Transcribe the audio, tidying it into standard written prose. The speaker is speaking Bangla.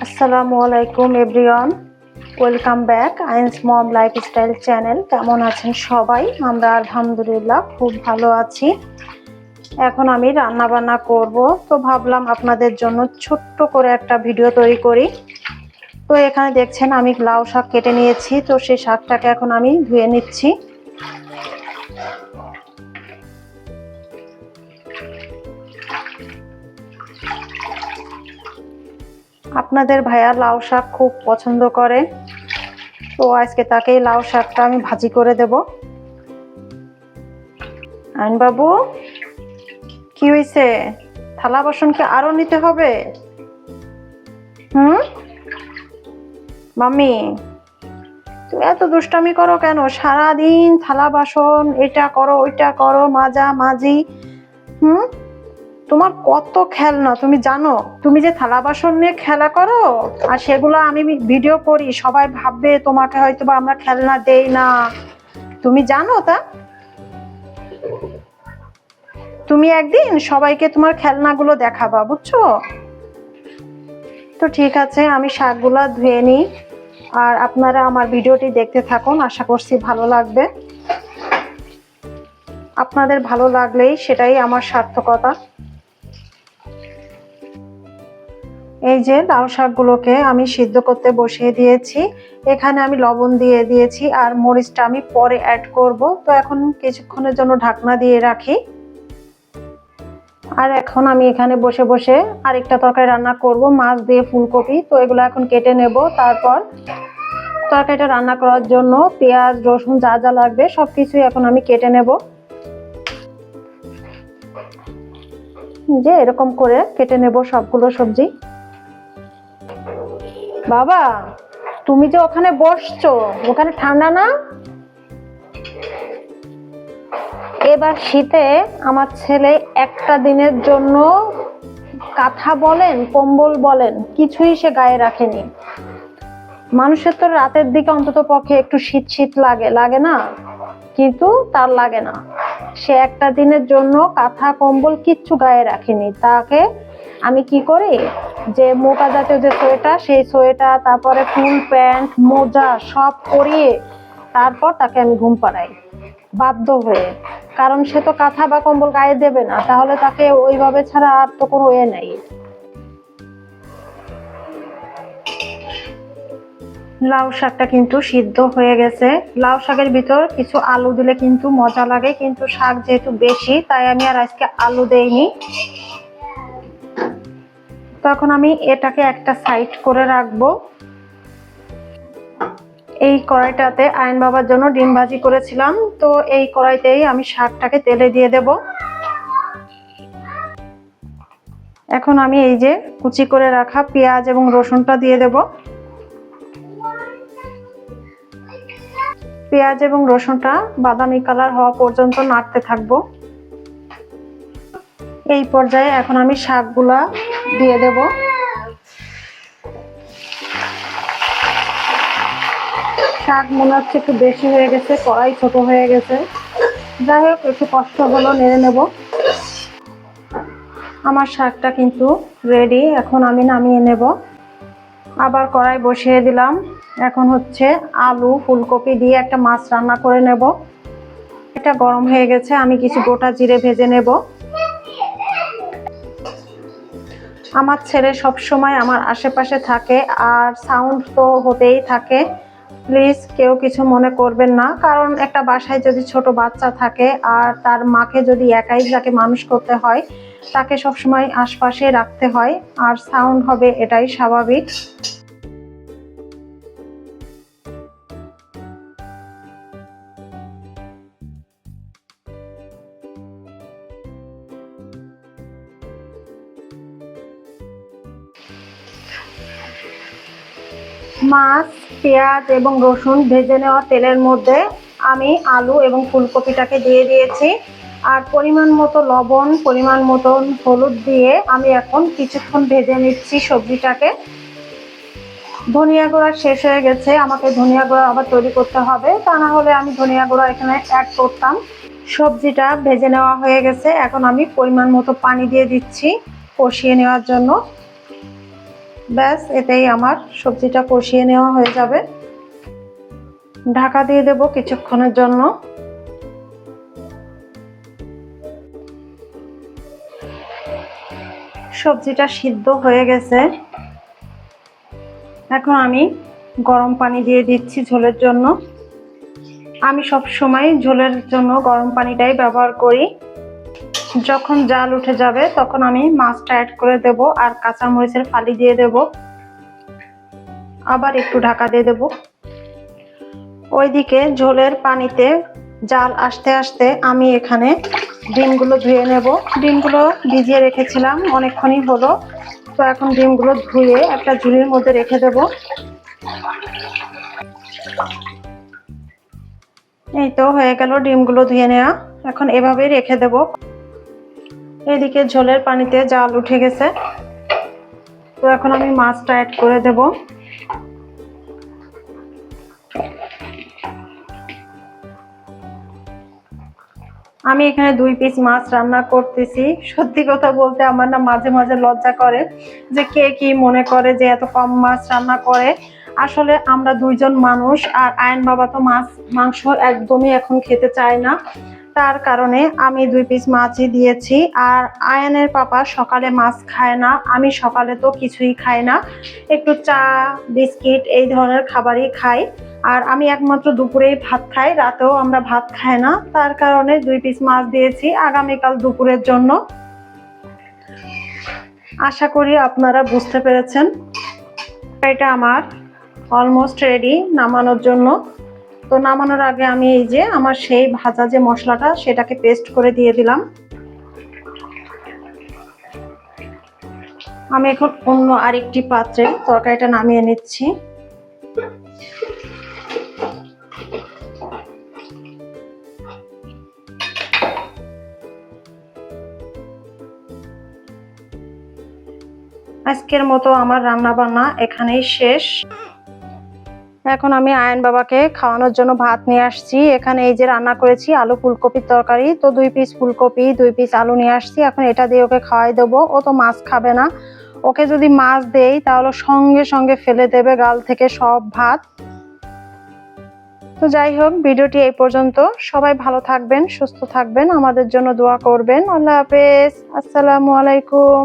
আসসালামু আলাইকুম এভরিওয়ান, ওয়েলকাম ব্যাক আইনস মম লাইফস্টাইল চ্যানেল। কেমন আছেন সবাই? আমরা আলহামদুলিল্লাহ খুব ভালো আছি। এখন আমি রান্না বান্না করব, তো ভাবলাম আপনাদের জন্য ছোট্ট করে একটা ভিডিও তৈরি করি। তো এখানে দেখছেন আমি লাউ শাক কেটে নিয়েছি, তো সেই শাকটাকে এখন আমি ধুয়ে নিচ্ছি। আপনাদের ভাইয়া লাউ শাক খুব পছন্দ করে, তো আজকে তাকেই লাউ শাকটা আমি ভাজি করে দেব। আইন বাবু, কি হয়েছে? থালা বাসন কি আরো নিতে হবে? মাম্মি, তুমি এত দুষ্টামি করো কেন? সারাদিন থালা বাসন এটা করো ওইটা করো, মাজা মাজি। তোমার কত খেলনা তুমি জানো? তুমি যে থালা বাসন নিয়ে খেলা করো আর সেগুলো আমি ভিডিও করি, সবাই ভাববে তোমাকে হয়তো বা আমরা খেলনা দেই না। তুমি জানো তা? তুমি একদিন সবাইকে তোমার খেলনাগুলো দেখাবা, বুঝছো? তো ঠিক আছে, আমি শাকগুলা ধুয়ে নিই আর আপনারা আমার ভিডিওটি দেখতে থাকুন। আশা করছি ভালো লাগবে। আপনাদের ভালো লাগলেই সেটাই আমার সার্থকতা। এই যে লাউ শাকগুলোকে আমি সিদ্ধ করতে বসিয়ে দিয়েছি। এখানে আমি লবণ দিয়ে দিয়েছি আর মরিচটা আমি পরে অ্যাড করব। তো এখন কিছুক্ষণের জন্য ঢাকনা দিয়ে রাখি। আর এখন আমি এখানে বসে বসে আরেকটা তরকারি রান্না করব, মাছ দিয়ে ফুলকপি। তো এগুলো এখন কেটে নেব। তারপর তরকারিটা রান্না করার জন্য পেঁয়াজ রসুন যা যা লাগবে সবকিছুই এখন আমি কেটে নেব। যে এরকম করে কেটে নেব সবগুলো সবজি। বাবা, তুমি যে ওখানে বসছো, ওখানে ঠান্ডা না? এবার শীতে আমার ছেলে একটা দিনের জন্য কাঁথা বলেন কম্বল বলেন কিছুই সে গায়ে রাখেনি। মানুষের তো রাতের দিকে অন্তত পক্ষে একটু শীত শীত লাগে না? কিন্তু তার লাগে না। সে একটা দিনের জন্য কাঁথা কম্বল কিচ্ছু গায়ে রাখেনি। তাকে আমি কি করি, যে মোটা জাতীয় যে সোয়েটার, সেই সোয়েটার, তারপরে ফুল প্যান্ট মোজা সব পরিয়ে তারপর তাকে আমি ঘুম পাড়াই বাধ্য হয়ে। কারণ সে তো কাঁথা বা কম্বল গায়ে দেবে না, তাহলে তাকে ওইভাবে ছাড়া আর তো কোনো ওয়ে নাই। লাউ শাকটা কিন্তু সিদ্ধ হয়ে গেছে। লাউ শাকের ভিতর কিছু আলু দিলে কিন্তু মজা লাগে, কিন্তু শাক যেহেতু বেশি তাই আমি আর আজকে আলু দেইনি। তখন আমি এটাকে একটা সাইড করে রাখবো। এই কড়াইটাতে আয়ন বাবার জন্য ডিম ভাজি করেছিলাম, তো এই কড়াইতেই আমি শাকটাকে তেলে দিয়ে দেব। এখন আমি এই যে কুচি করে রাখা পেঁয়াজ এবং রসুনটা দিয়ে দেব। পেঁয়াজ এবং রসুনটা বাদামি কালার হওয়া পর্যন্ত নাড়তে থাকবো। এই পর্যায়ে এখন আমি শাকগুলা দিয়ে দেব। শাক মনে হচ্ছে একটু বেশি হয়ে গেছে, কড়াই ছোট হয়ে গেছে। যাই হোক, একটু কষ্ট হলো, নেড়ে নেব। আমার শাকটা কিন্তু রেডি, এখন আমি নামিয়ে নেব। আবার কড়াই বসিয়ে দিলাম। এখন হচ্ছে আলু ফুলকপি দিয়ে একটা মাছ রান্না করে নেব। এটা গরম হয়ে গেছে, আমি কিছু গোটা জিরে ভেজে নেব। আমার ছেলে সব সময় আমার আশেপাশে থাকে আর সাউন্ড তো হতেই থাকে। প্লিজ কেউ কিছু মনে করবেন না, কারণ একটা বাসায় যদি ছোট বাচ্চা থাকে আর তার মাকে যদি একাই যাকে মানুষ করতে হয়, তাকে সবসময় আশপাশে রাখতে হয় আর সাউন্ড হবে, এটাই স্বাভাবিক। মাছ পেঁয়াজ এবং রসুন ভেজে নেওয়া তেলের মধ্যে আমি আলু এবং ফুলকপিটাকে দিয়ে দিয়েছি আর পরিমাণ মতো লবণ পরিমাণ মতো হলুদ দিয়ে আমি এখন কিছুক্ষণ ভেজে নিচ্ছি সবজিটাকে। ধনিয়া গুঁড়া শেষ হয়ে গেছে, আমাকে ধনিয়া গুঁড়া আবার তৈরি করতে হবে, তা না হলে আমি ধনিয়া গুঁড়া এখানে অ্যাড করতাম। সবজিটা ভেজে নেওয়া হয়ে গেছে, এখন আমি পরিমাণ মতো পানি দিয়ে দিচ্ছি কষিয়ে নেওয়ার জন্য। ব্যাস, এতেই আমার সবজিটা কষিয়ে নেওয়া হয়ে যাবে। ঢাকা দিয়ে দেব কিছুক্ষণের জন্য। সবজিটা সিদ্ধ হয়ে গেছে। এখন আমি গরম পানি দিয়ে দিচ্ছি ঝোলের জন্য। আমি সব সময় ঝোলের জন্য গরম পানিটাই ব্যবহার করি। যখন জাল উঠে যাবে তখন আমি মাছটা অ্যাড করে দেব আর কাঁচামরিচের ফালি দিয়ে দেব। আবার একটু ঢাকা দিয়ে দেব। ওইদিকে ঝোলের পানিতে জাল আসতে আসতে আমি এখানে ডিমগুলো ধুয়ে নেব। ডিমগুলো ভিজিয়ে রেখেছিলাম, অনেকক্ষণই হলো। তো এখন ডিমগুলো ধুয়ে একটা ঝুড়ির মধ্যে রেখে দেব। এই তো হয়ে গেল ডিমগুলো ধুয়ে নেওয়া। এখন এভাবেই রেখে দেব। এদিকে ঝোলের পানিতে জাল উঠে গেছে। তো এখন আমি মাছটা অ্যাড করে দেব। আমি এখানে 2 পিস মাছ রান্না করতেছি। সত্যি কথা বলতে আমার না মাঝে মাঝে লজ্জা করে যে কে কি মনে করে যে এত কম মাছ রান্না করে। আসলে আমরা 2 জন মানুষ, আর আয়ন বাবা তো মাছ মাংস একদমই এখন খেতে চায় না। তার কারণে আমি 2 পিস মাছই দিয়েছি। আর আয়নের পাপা সকালে মাছ খায় না, আমি সকালে তো কিছুই খাই না, একটু চা বিস্কিট এই ধরনের খাবারই খাই। আর আমি একমাত্র দুপুরেই ভাত খাই, রাতেও আমরা ভাত খাই না। তার কারণে 2 পিস মাছ দিয়েছি আগামীকাল দুপুরের জন্য। আশা করি আপনারা বুঝতে পেরেছেন। এটা আমার অলমোস্ট রেডি নামানোর জন্য। তো নামানোর আগে আমি এই যে আমার সেই ভাজা যে মশলাটা সেটাকে পেস্ট করে দিয়ে দিলাম। আমি এখন অন্য আরেকটি পাত্রে তরকারিটা নামিয়ে নিচ্ছি। আজকের মতো আমার রান্না বান্না এখানেই শেষ। এখন আমি আয়ন বাবাকে খাওয়ানোর জন্য ভাত নিয়ে আসছি। এখানে এই যে রান্না করেছি আলু ফুলকপির তরকারি। তো 2 পিস ফুলকপি 2 পিস আলু নিয়ে আসছি। এখন এটা দিয়ে ওকে খাওয়াই দেবো। ও তো মাছ খাবে না। ওকে যদি মাছ দেই তাহলে সঙ্গে সঙ্গে ফেলে দেবে গাল থেকে সব ভাত। তো যাই হোক, ভিডিওটি এই পর্যন্ত। সবাই ভালো থাকবেন, সুস্থ থাকবেন, আমাদের জন্য দোয়া করবেন। আল্লাহ হাফেজ, আসসালামু আলাইকুম।